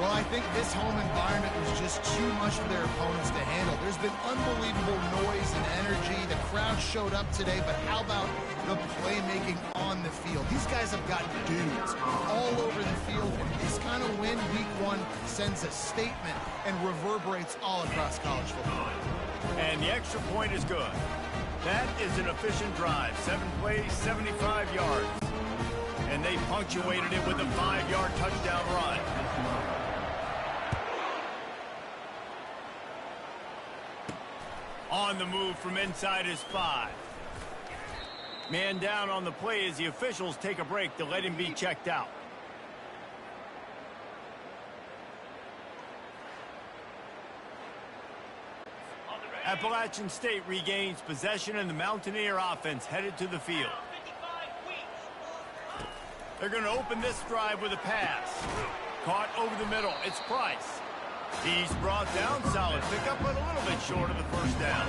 Well, I think this home environment was just too much for their opponents to handle. There's been unbelievable noise and energy. The crowd showed up today, but how about the playmaking on the field? These guys have got dudes all over the field, and this kind of win week 1 sends a statement and reverberates all across college football. And the extra point is good. That is an efficient drive. 7 plays, 75 yards. And they punctuated it with a 5-yard touchdown run. On the move from inside his 5. Man down on the play as the officials take a break to let him be checked out. Appalachian State regains possession, and the Mountaineer offense headed to the field. They're going to open this drive with a pass. Caught over the middle. It's Price. He's brought down. Solid pickup, but a little bit short of the first down.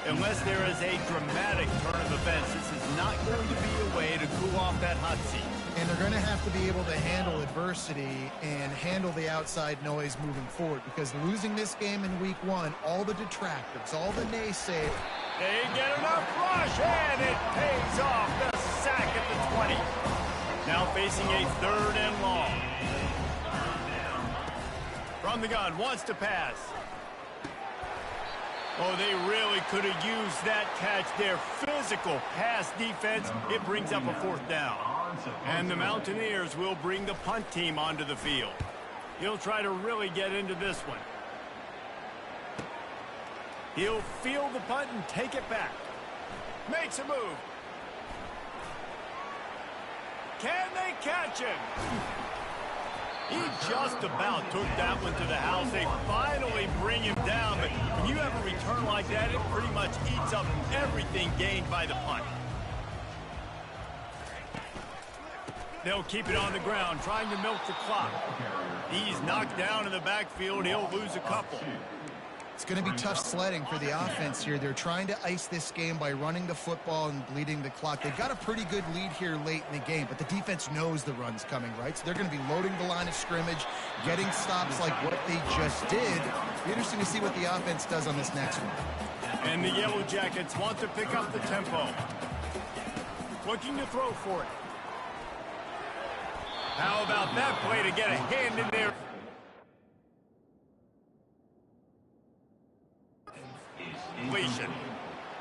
Unless there is a dramatic turn of events, this is not going to be a way to cool off that hot seat. And they're going to have to be able to handle adversity and handle the outside noise moving forward, because losing this game in week 1, all the detractors, all the naysayers. They get enough rush, and it pays off. The sack at the 20. Now facing a 3rd and long. From the gun, wants to pass. Oh, they really could have used that catch there. Physical pass defense. It brings up a 4th down. And the Mountaineers will bring the punt team onto the field. He'll try to really get into this one. He'll field the punt and take it back. Makes a move. Can they catch him? He just about took that one to the house. They finally bring him down, but when you have a return like that, it pretty much eats up everything gained by the punt. They'll keep it on the ground, trying to milk the clock. He's knocked down in the backfield. He'll lose a couple. It's going to be tough sledding for the offense here. They're trying to ice this game by running the football and bleeding the clock. They've got a pretty good lead here late in the game, but the defense knows the run's coming, right? So they're going to be loading the line of scrimmage, getting stops like what they just did. It'll be interesting to see what the offense does on this next one. And the Yellow Jackets want to pick up the tempo. Looking to throw for it. How about that play to get a hand in there?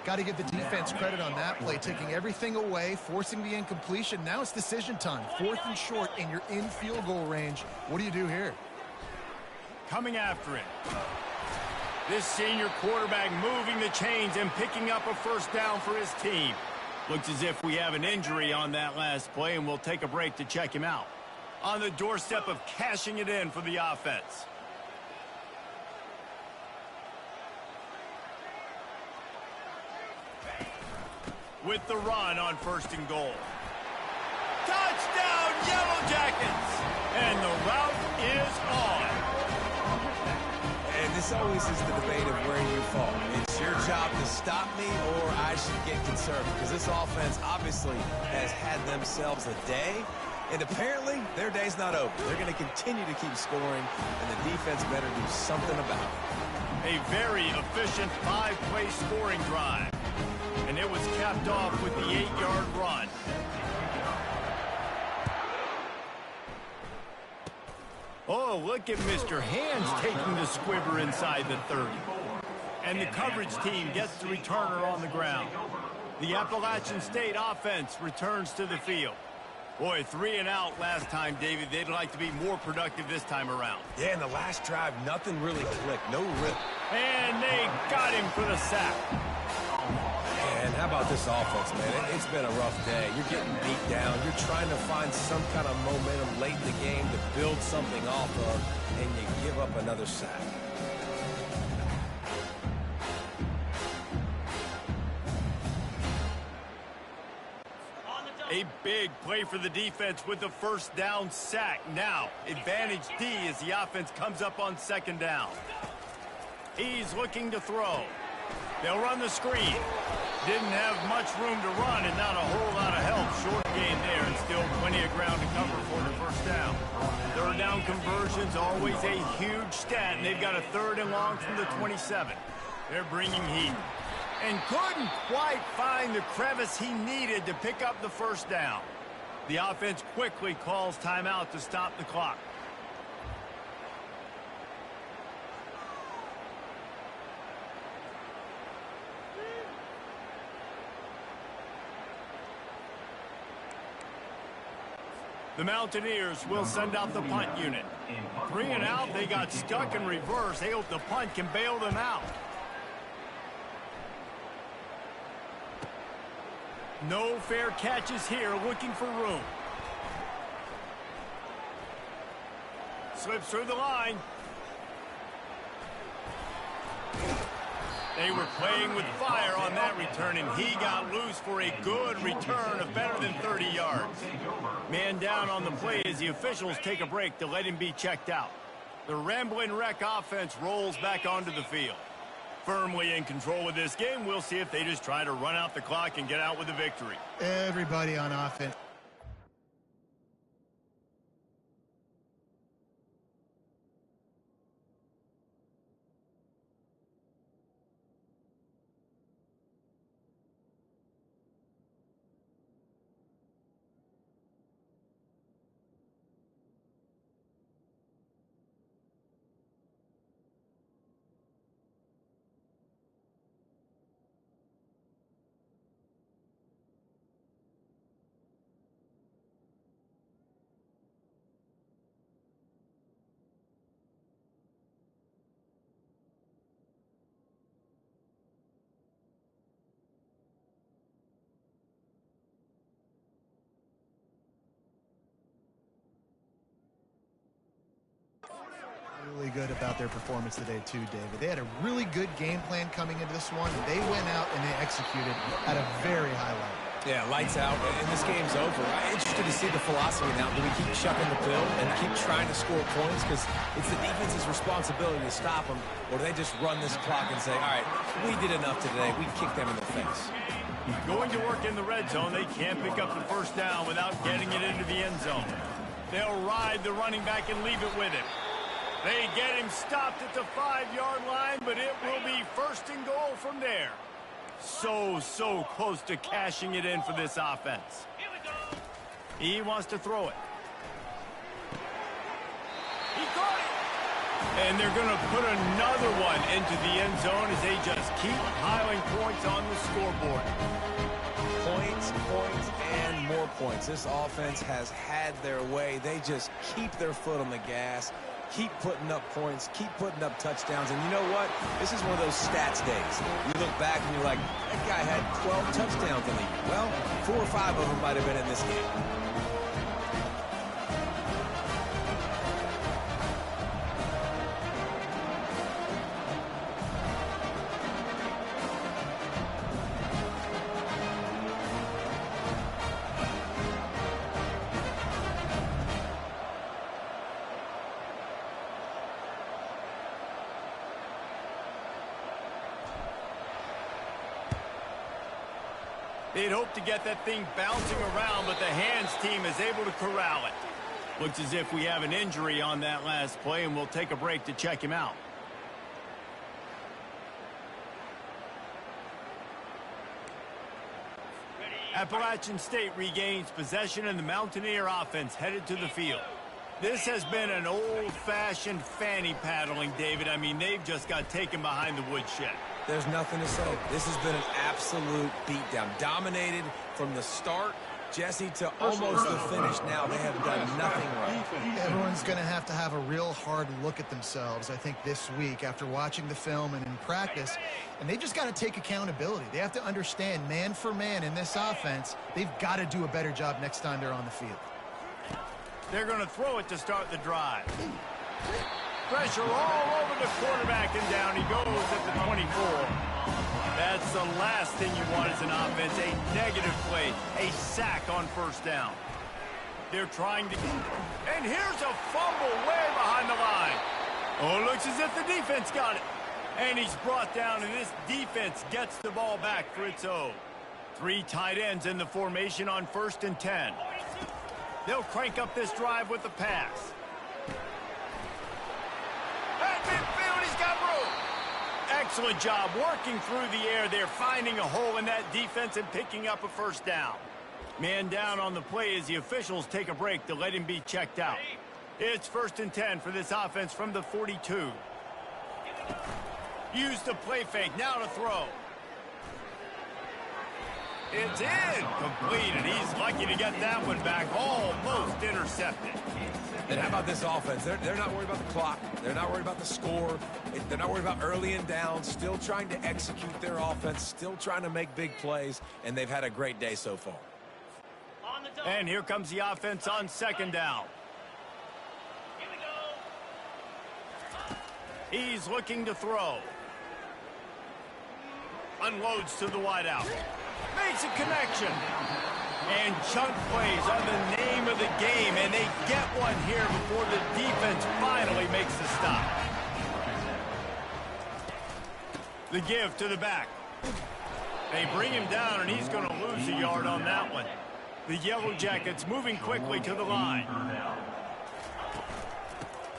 Got to give the defense credit on that play, taking everything away, forcing the incompletion. Now it's decision time. 4th and short, and you're in field goal range. What do you do here? Coming after it. This senior quarterback moving the chains and picking up a 1st down for his team. Looks as if we have an injury on that last play, and we'll take a break to check him out. On the doorstep of cashing it in for the offense. With the run on 1st and goal. Touchdown, Yellow Jackets! And the route is on. And this always is the debate of where you fall. It's your job to stop me, or I should get conservative. Because this offense obviously has had themselves a day. And apparently, their day's not over. They're going to continue to keep scoring, and the defense better do something about it. A very efficient 5-play scoring drive. And it was capped off with the 8-yard run. Oh, look at Mr. Hands taking the squibber inside the 30. And the coverage team gets the returner on the ground. The Appalachian State offense returns to the field. Boy, 3 and out last time, David. They'd like to be more productive this time around. Yeah, in the last drive, nothing really clicked. No rhythm. And they got him for the sack. And how about this offense, man? It's been a rough day. You're getting beat down. You're trying to find some kind of momentum late in the game to build something off of, and you give up another sack. A big play for the defense with the 1st down sack. Now, advantage D as the offense comes up on 2nd down. He's looking to throw. They'll run the screen. Didn't have much room to run and not a whole lot of help. Short game there and still plenty of ground to cover for the 1st down. 3rd down conversions, always a huge stat, and they've got a 3rd and long from the 27. They're bringing heat. And couldn't quite find the crevice he needed to pick up the 1st down. The offense quickly calls timeout to stop the clock. The Mountaineers will send out the punt unit. 3 and out, they got stuck in reverse. They hope the punt can bail them out. No fair catches here, looking for room. Slips through the line. They were playing with fire on that return, and he got loose for a good return of better than 30 yards. Man down on the play as the officials take a break to let him be checked out. The Ramblin' Wreck offense rolls back onto the field. Firmly in control of this game, we'll see if they just try to run out the clock and get out with a victory. Everybody on offense. really good about their performance today too, David. They had a really good game plan coming into this one. They went out and they executed at a very high level. Yeah, lights out, and this game's over. I'm interested to see the philosophy now. Do we keep chucking the pill and keep trying to score points? Because it's the defense's responsibility to stop them, or do they just run this clock and say, all right, we did enough today. We kicked them in the face. Going to work in the red zone, they can't pick up the first down without getting it into the end zone. They'll ride the running back and leave it with him. They get him stopped at the 5-yard line, but it will be first and goal from there. So close to cashing it in for this offense. He wants to throw it. He caught it. And they're going to put another one into the end zone as they just keep piling points on the scoreboard. Points, and more points. This offense has had their way. They just keep their foot on the gas, keep putting up points, keep putting up touchdowns. And you know what? This is one of those stats days. You look back and you're like, that guy had 12 touchdowns in the year. Well, 4 or 5 of them might have been in this game. They'd hope to get that thing bouncing around, but the hands team is able to corral it. Looks as if we have an injury on that last play, and we'll take a break to check him out. Appalachian State regains possession, and the Mountaineer offense headed to the field. This has been an old-fashioned fanny paddling, David. I mean, they've just got taken behind the woodshed. There's nothing to say. This has been an absolute beatdown. Dominated from the start, Jesse, to almost the finish. Now they have done nothing right. Everyone's going to have a real hard look at themselves, I think, this week after watching the film and in practice. And they just got to take accountability. They have to understand, man for man in this offense, they've got to do a better job next time they're on the field. They're going to throw it to start the drive. Pressure all over the quarterback, and down he goes at the 24. That's the last thing you want as an offense, a negative play, a sack on first down. They're trying to... And here's a fumble way behind the line. Oh, looks as if the defense got it. And he's brought down, and this defense gets the ball back for its own. 3 tight ends in the formation on 1st and 10. They'll crank up this drive with the pass. At midfield, he's got room. Excellent job working through the air there, finding a hole in that defense and picking up a first down. Man down on the play as the officials take a break to let him be checked out. It's 1st and 10 for this offense from the 42. Use the play fake, now to throw. It's in, complete, and he's lucky to get that one back, almost intercepted. And how about this offense? They're not worried about the clock. They're not worried about the score. They're not worried about early and down. Still trying to execute their offense. Still trying to make big plays. And they've had a great day so far. And here comes the offense on 2nd down. He's looking to throw. Unloads to the wideout. Makes a connection. And chunk plays are the name of the game, and they get one here before the defense finally makes the stop. The give to the back. They bring him down, and he's going to lose a yard on that one. The Yellow Jackets moving quickly to the line.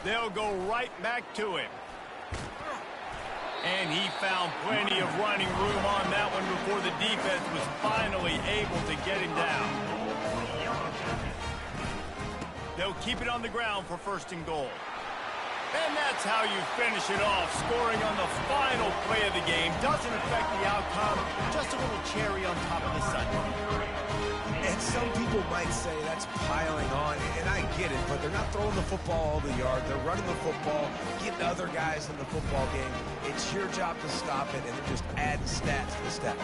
They'll go right back to him. And he found plenty of running room on that one before the defense was finally able to get him down. They'll keep it on the ground for 1st and goal. And that's how you finish it off, scoring on the final play of the game. Doesn't affect the outcome, just a little cherry on top of the sundae. And some people might say that's piling on, and I get it, but they're not throwing the football all the yard. They're running the football, getting other guys in the football game. It's your job to stop it, and they're just adding stats to the stat.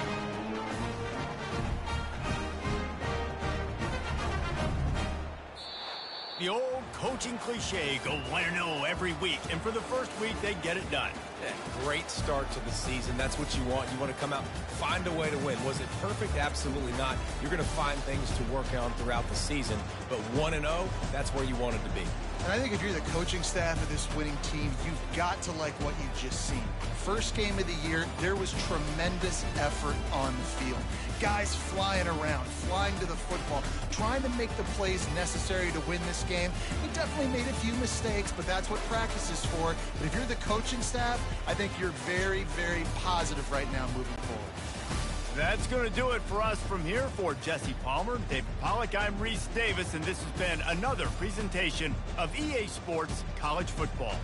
The old coaching cliche, go 1-0 every week. And for the first week, they get it done. Yeah, great start to the season. That's what you want. You want to come out, find a way to win. Was it perfect? Absolutely not. You're going to find things to work on throughout the season. But 1-0, that's where you wanted to be. And I think if you're the coaching staff of this winning team, you've got to like what you've just seen. First game of the year, there was tremendous effort on the field. Guys flying around, flying to the football, trying to make the plays necessary to win this game. He definitely made a few mistakes, but that's what practice is for. But if you're the coaching staff, I think you're very, very positive right now moving forward. That's going to do it for us from here. For Jesse Palmer, David Pollack, I'm Reese Davis, and this has been another presentation of EA Sports College Football.